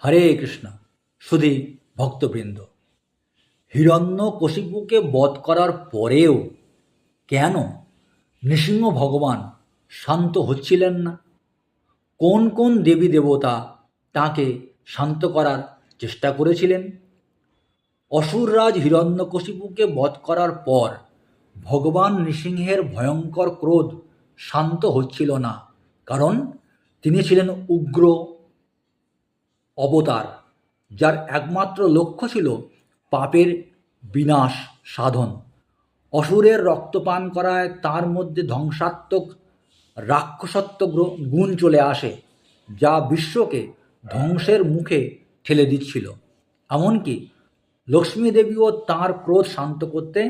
হরে কৃষ্ণ। সুধী ভক্তবৃন্দ, হিরণ্যকশিপুকে বধ করার পরেও কেন নৃসিংহ ভগবান শান্ত হচ্ছিলেন না? কোন কোন দেবী দেবতা তাকে শান্ত করার চেষ্টা করেছিলেন? অসুররাজ হিরণ্যকশিপুকে বধ করার পর ভগবান নৃসিংহের ভয়ঙ্কর ক্রোধ শান্ত হচ্ছিল না, কারণ তিনি ছিলেন উগ্র অবতার, যার একমাত্র লক্ষ্য ছিল পাপের বিনাশ সাধন। অসুরের রক্তপান করায় তার মধ্যে ধ্বংসাত্মক রাক্ষসত্ব গুণ চলে আসে, যা বিশ্বকে ধ্বংসের মুখে ঠেলে দিচ্ছিল। এমনকি লক্ষ্মী দেবীও তাঁর ক্রোধ শান্ত করতে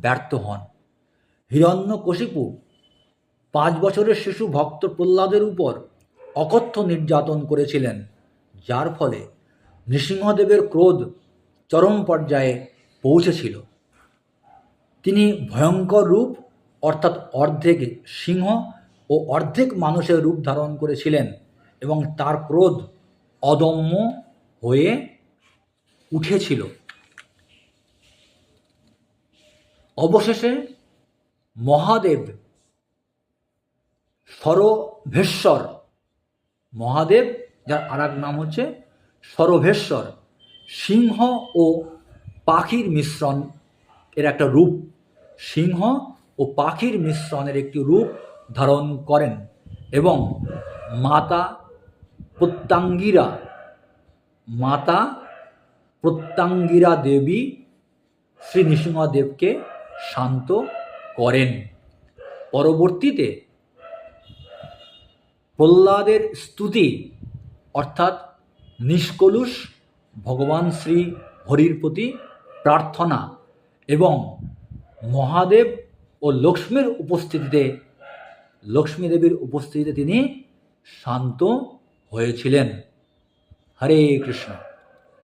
ব্যর্থ হন। হিরণ্যকশিপু 5 বছরের শিশু ভক্ত প্রহ্লাদের উপর অকথ্য নির্যাতন করেছিলেন, যার ফলে নৃসিংহদেবের ক্রোধ চরম পর্যায়ে পৌঁছেছিল। তিনি ভয়ঙ্কর রূপ, অর্থাৎ অর্ধেক সিংহ ও অর্ধেক মানুষের রূপ ধারণ করেছিলেন এবং তার ক্রোধ অদম্য হয়ে উঠেছিল। অবশেষে মহাদেব সরভেশ্বর, মহাদেব যার আর এক নাম হচ্ছে সরভেশ্বর, সিংহ ও পাখির মিশ্রণ এর একটা রূপ, সিংহ ও পাখির মিশ্রণের একটি রূপ ধারণ করেন এবং মাতা প্রত্যঙ্গিরা দেবী শ্রী নৃসিংহদেবকে শান্ত করেন। পরবর্তীতে প্রহ্লাদের স্তুতি অর্থাৎ নিষ্কলুষ ভগবান শ্রী হরির প্রতি প্রার্থনা এবং মহাদেব ও লক্ষ্মী দেবীর উপস্থিতিতে তিনি শান্ত হয়েছিলেন। হরে কৃষ্ণ।